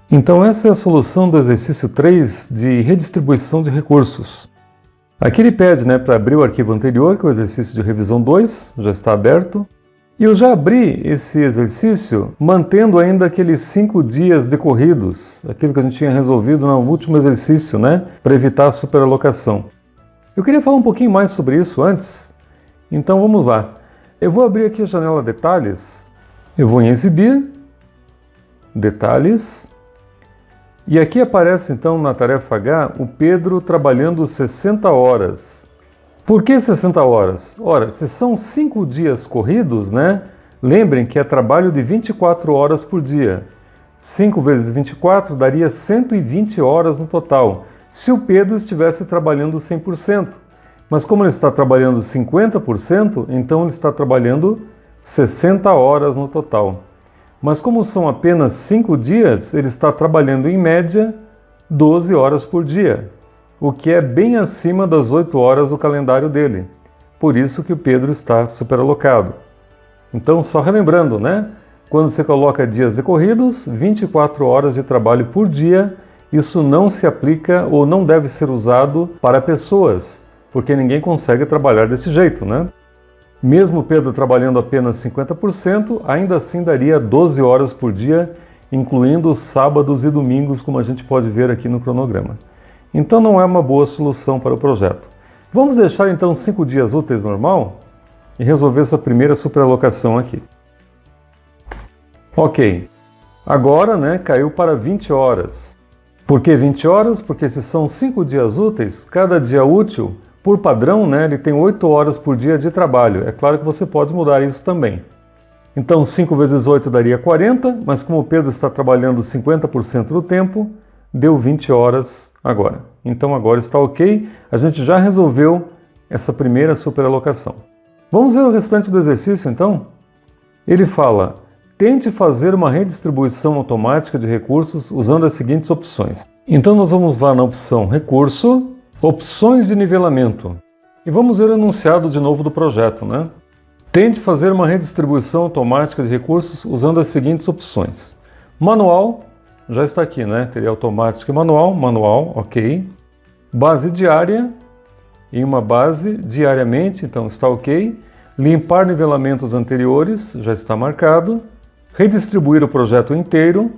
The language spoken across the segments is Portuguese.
Então essa é a solução do exercício 3 de redistribuição de recursos. Aqui ele pede, para abrir o arquivo anterior, que é o exercício de revisão 2, já está aberto. E eu já abri esse exercício mantendo ainda aqueles 5 dias decorridos, aquilo que a gente tinha resolvido no último exercício, para evitar a superalocação. Eu queria falar um pouquinho mais sobre isso antes, então vamos lá. Eu vou abrir aqui a janela Detalhes, eu vou em Exibir, Detalhes, e aqui aparece então na tarefa H o Pedro trabalhando 60 horas. Por que 60 horas? Ora, se são 5 dias corridos, lembrem que é trabalho de 24 horas por dia. 5 vezes 24 daria 120 horas no total, se o Pedro estivesse trabalhando 100%. Mas como ele está trabalhando 50%, então ele está trabalhando 60 horas no total. Mas como são apenas 5 dias, ele está trabalhando em média 12 horas por dia, o que é bem acima das 8 horas do calendário dele. Por isso que o Pedro está superalocado. Então, só relembrando, quando você coloca dias decorridos, 24 horas de trabalho por dia, isso não se aplica ou não deve ser usado para pessoas, porque ninguém consegue trabalhar desse jeito, Mesmo o Pedro trabalhando apenas 50%, ainda assim daria 12 horas por dia, incluindo sábados e domingos, como a gente pode ver aqui no cronograma. Então não é uma boa solução para o projeto. Vamos deixar então 5 dias úteis normal e resolver essa primeira superalocação aqui. Ok, agora caiu para 20 horas. Por que 20 horas? Porque se são 5 dias úteis, cada dia útil, por padrão, ele tem 8 horas por dia de trabalho. É claro que você pode mudar isso também. Então 5 vezes 8 daria 40, mas como o Pedro está trabalhando 50% do tempo, deu 20 horas agora. Então agora está ok, a gente já resolveu essa primeira superalocação. Vamos ver o restante do exercício então? Ele fala, tente fazer uma redistribuição automática de recursos usando as seguintes opções. Então nós vamos lá na opção Recurso, Opções de nivelamento. E vamos ver o enunciado de novo do projeto, Tente fazer uma redistribuição automática de recursos usando as seguintes opções. Manual, já está aqui, Teria automático e manual, manual, ok. Base diária, em uma base, diariamente, então está ok. Limpar nivelamentos anteriores, já está marcado. Redistribuir o projeto inteiro.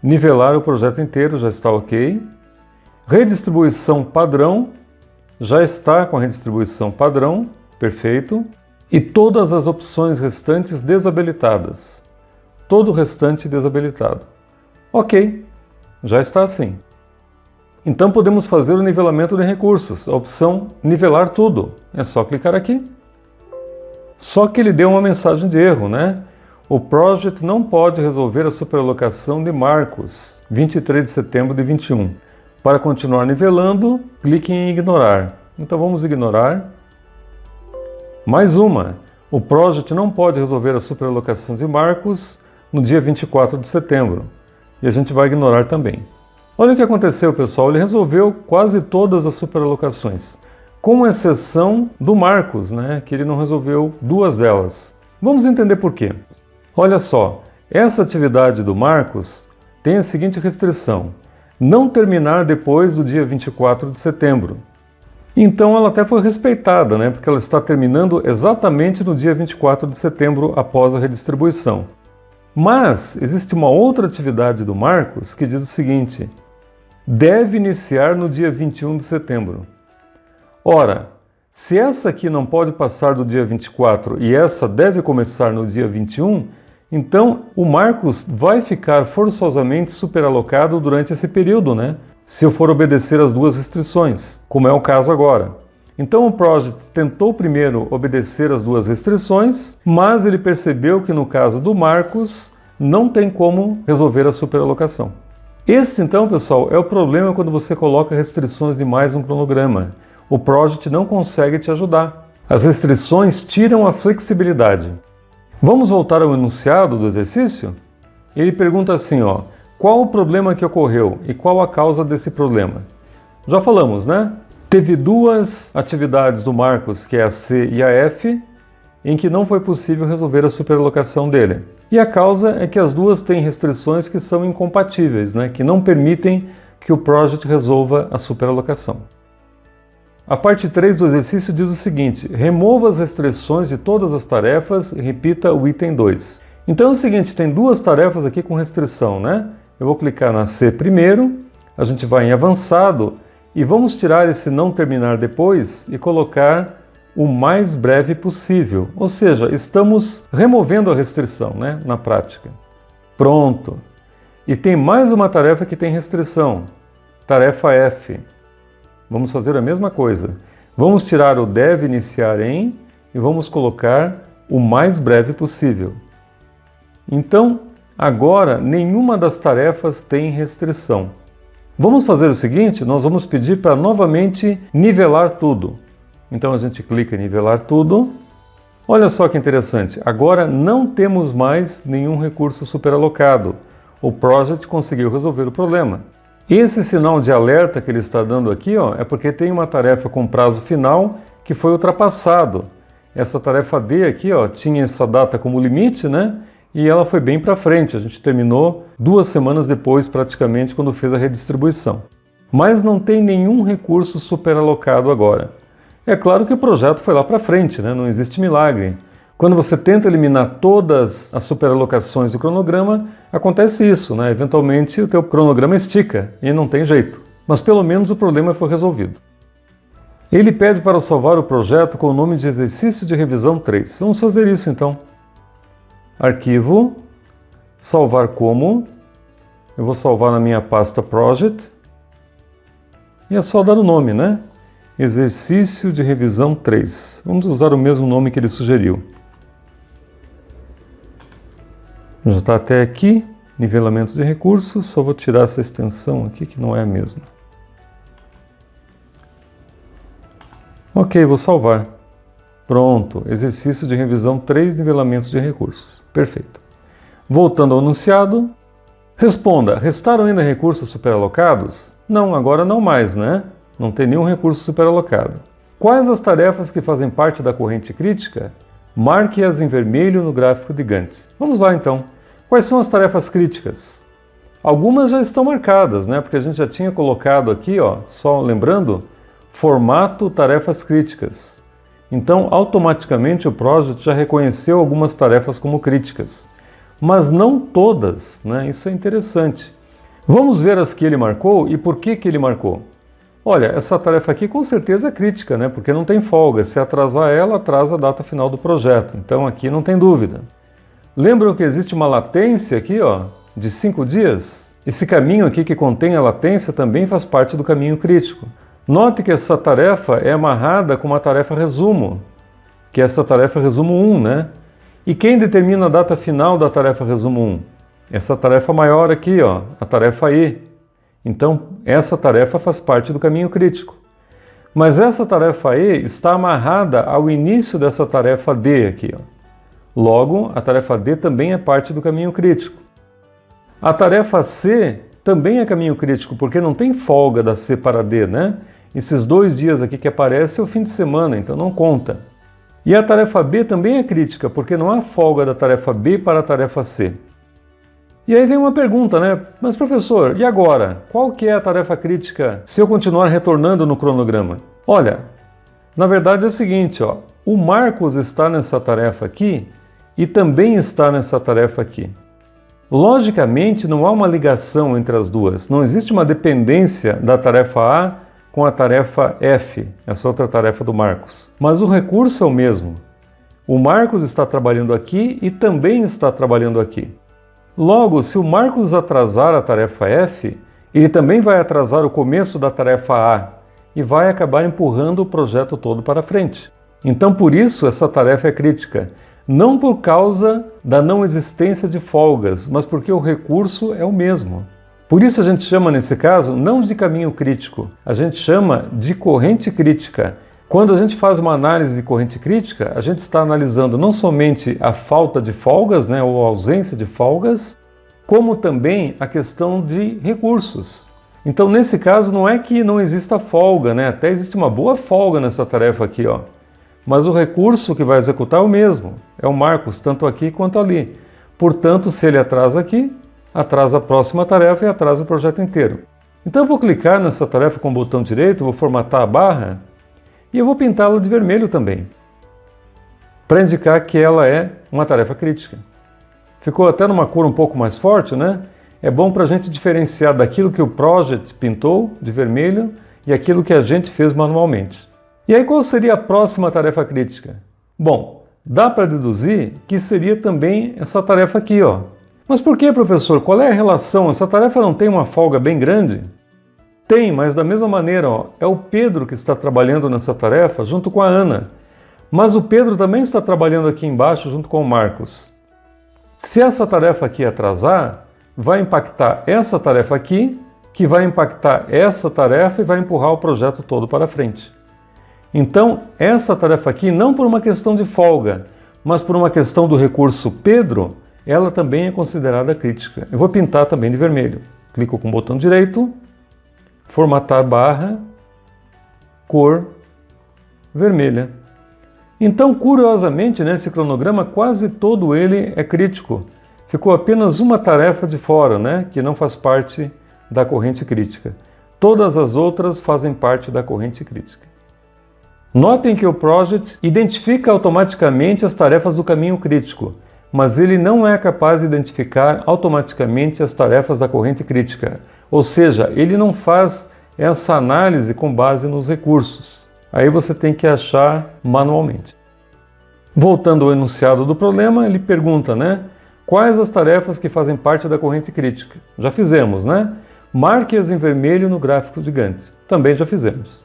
Nivelar o projeto inteiro, já está ok. Redistribuição padrão, já está com a redistribuição padrão, perfeito. E todas as opções restantes desabilitadas. Todo o restante desabilitado. Ok, já está assim. Então podemos fazer o nivelamento de recursos, a opção Nivelar tudo. É só clicar aqui. Só que ele deu uma mensagem de erro, O Project não pode resolver a superalocação de Marcos, 23 de setembro de 21. Para continuar nivelando, clique em Ignorar. Então vamos ignorar. Mais uma. O Project não pode resolver a superalocação de Marcos no dia 24 de setembro. E a gente vai ignorar também. Olha o que aconteceu, pessoal. Ele resolveu quase todas as superalocações, com exceção do Marcos, que ele não resolveu 2 delas. Vamos entender por quê. Olha só, essa atividade do Marcos tem a seguinte restrição: não terminar depois do dia 24 de setembro. Então ela até foi respeitada, porque ela está terminando exatamente no dia 24 de setembro após a redistribuição. Mas existe uma outra atividade do Marcos que diz o seguinte: deve iniciar no dia 21 de setembro. Ora, se essa aqui não pode passar do dia 24 e essa deve começar no dia 21, então o Marcos vai ficar forçosamente superalocado durante esse período, se eu for obedecer as 2 restrições, como é o caso agora. Então o Project tentou primeiro obedecer as 2 restrições, mas ele percebeu que no caso do Marcos não tem como resolver a superalocação. Esse então, pessoal, é o problema quando você coloca restrições demais no cronograma. O Project não consegue te ajudar. As restrições tiram a flexibilidade. Vamos voltar ao enunciado do exercício? Ele pergunta assim, qual o problema que ocorreu e qual a causa desse problema? Já falamos, Teve 2 atividades do Marcos, que é a C e a F, em que não foi possível resolver a superalocação dele. E a causa é que as duas têm restrições que são incompatíveis, né? Que não permitem que o project resolva a superalocação. A parte 3 do exercício diz o seguinte: remova as restrições de todas as tarefas e repita o item 2. Então é o seguinte, tem duas tarefas aqui com restrição, né? Eu vou clicar na C primeiro, a gente vai em avançado e vamos tirar esse não terminar depois e colocar o mais breve possível. Ou seja, estamos removendo a restrição, né? Na prática. Pronto. E tem mais uma tarefa que tem restrição. Tarefa F. Vamos fazer a mesma coisa. Vamos tirar o deve iniciar em e vamos colocar o mais breve possível. Então, agora nenhuma das tarefas tem restrição. Vamos fazer o seguinte, nós vamos pedir para novamente nivelar tudo. Então a gente clica em nivelar tudo. Olha só que interessante, agora não temos mais nenhum recurso superalocado. O project conseguiu resolver o problema. Esse sinal de alerta que ele está dando aqui, ó, é porque tem uma tarefa com prazo final que foi ultrapassado. Essa tarefa D aqui, ó, tinha essa data como limite, né? E ela foi bem para frente. A gente terminou 2 semanas depois, praticamente, quando fez a redistribuição. Mas não tem nenhum recurso superalocado agora. É claro que o projeto foi lá para frente, né? Não existe milagre. Quando você tenta eliminar todas as superalocações do cronograma, acontece isso, né? Eventualmente o teu cronograma estica e não tem jeito. Mas pelo menos o problema foi resolvido. Ele pede para salvar o projeto com o nome de exercício de revisão 3. Vamos fazer isso então. Arquivo, salvar como. Eu vou salvar na minha pasta Project. E é só dar o nome, né? Exercício de revisão 3. Vamos usar o mesmo nome que ele sugeriu. Já está até aqui, nivelamento de recursos, só vou tirar essa extensão aqui que não é a mesma. Ok, vou salvar. Pronto, exercício de revisão 3, nivelamentos de recursos. Perfeito. Voltando ao enunciado, responda, restaram ainda recursos superalocados? Não, agora não mais, né? Não tem nenhum recurso superalocado. Quais as tarefas que fazem parte da corrente crítica? Marque-as em vermelho no gráfico de Gantt. Vamos lá então. Quais são as tarefas críticas? Algumas já estão marcadas, né? Porque a gente já tinha colocado aqui, ó, só lembrando, formato tarefas críticas. Então, automaticamente o project já reconheceu algumas tarefas como críticas, mas não todas, né? Isso é interessante. Vamos ver as que ele marcou e por que ele marcou. Olha, essa tarefa aqui com certeza é crítica, né? Porque não tem folga. Se atrasar ela, atrasa a data final do projeto. Então aqui não tem dúvida. Lembram que existe uma latência aqui, ó, de 5 dias? Esse caminho aqui que contém a latência também faz parte do caminho crítico. Note que essa tarefa é amarrada com uma tarefa resumo, que é essa tarefa resumo 1, né? E quem determina a data final da tarefa resumo 1? Essa tarefa maior aqui, ó, a tarefa E. Então, essa tarefa faz parte do caminho crítico. Mas essa tarefa E está amarrada ao início dessa tarefa D aqui, ó. Logo, a tarefa D também é parte do caminho crítico. A tarefa C também é caminho crítico, porque não tem folga da C para D, né? Esses 2 dias aqui que aparece é o fim de semana, então não conta. E a tarefa B também é crítica, porque não há folga da tarefa B para a tarefa C. E aí vem uma pergunta, né? Mas professor, e agora? Qual que é a tarefa crítica se eu continuar retornando no cronograma? Olha, na verdade é o seguinte, ó, o Marcos está nessa tarefa aqui e também está nessa tarefa aqui. Logicamente, não há uma ligação entre as duas. Não existe uma dependência da tarefa A com a tarefa F, essa outra tarefa do Marcos. Mas o recurso é o mesmo. O Marcos está trabalhando aqui e também está trabalhando aqui. Logo, se o Marcos atrasar a tarefa F, ele também vai atrasar o começo da tarefa A e vai acabar empurrando o projeto todo para frente. Então, por isso, essa tarefa é crítica. Não por causa da não existência de folgas, mas porque o recurso é o mesmo. Por isso a gente chama, nesse caso, não de caminho crítico, a gente chama de corrente crítica. Quando a gente faz uma análise de corrente crítica, a gente está analisando não somente a falta de folgas, né, ou a ausência de folgas, como também a questão de recursos. Então, nesse caso, não é que não exista folga, né? Até existe uma boa folga nessa tarefa aqui, ó. mas o recurso que vai executar é o mesmo, é o Marcos, tanto aqui quanto ali. Portanto, se ele atrasa aqui, atrasa a próxima tarefa e atrasa o projeto inteiro. Então eu vou clicar nessa tarefa com o botão direito, vou formatar a barra e eu vou pintá-la de vermelho também, para indicar que ela é uma tarefa crítica. Ficou até numa cor um pouco mais forte, né? É bom para a gente diferenciar daquilo que o project pintou de vermelho e aquilo que a gente fez manualmente. E aí qual seria a próxima tarefa crítica? Bom, dá para deduzir que seria também essa tarefa aqui, ó. Mas por que, professor? Qual é a relação? Essa tarefa não tem uma folga bem grande? Tem, mas da mesma maneira, ó, é o Pedro que está trabalhando nessa tarefa junto com a Ana. Mas o Pedro também está trabalhando aqui embaixo junto com o Marcos. Se essa tarefa aqui atrasar, vai impactar essa tarefa aqui, que vai impactar essa tarefa e vai empurrar o projeto todo para frente. Então, essa tarefa aqui, não por uma questão de folga, mas por uma questão do recurso Pedro, ela também é considerada crítica. Eu vou pintar também de vermelho. Clico com o botão direito, formatar barra, cor vermelha. Então, curiosamente, nesse cronograma, quase todo ele é crítico. Ficou apenas uma tarefa de fora, né, que não faz parte da corrente crítica. Todas as outras fazem parte da corrente crítica. Notem que o project identifica automaticamente as tarefas do caminho crítico, mas ele não é capaz de identificar automaticamente as tarefas da corrente crítica. Ou seja, ele não faz essa análise com base nos recursos. Aí você tem que achar manualmente. Voltando ao enunciado do problema, ele pergunta, né? Quais as tarefas que fazem parte da corrente crítica? Já fizemos, né? Marque-as em vermelho no gráfico gigante. Também já fizemos.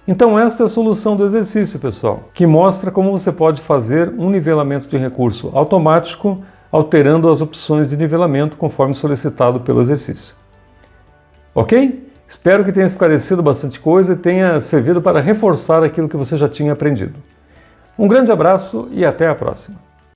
Então esta é a solução do exercício, pessoal, que mostra como você pode fazer um nivelamento de recurso automático, alterando as opções de nivelamento conforme solicitado pelo exercício. Ok? Espero que tenha esclarecido bastante coisa e tenha servido para reforçar aquilo que você já tinha aprendido. Um grande abraço e até a próxima!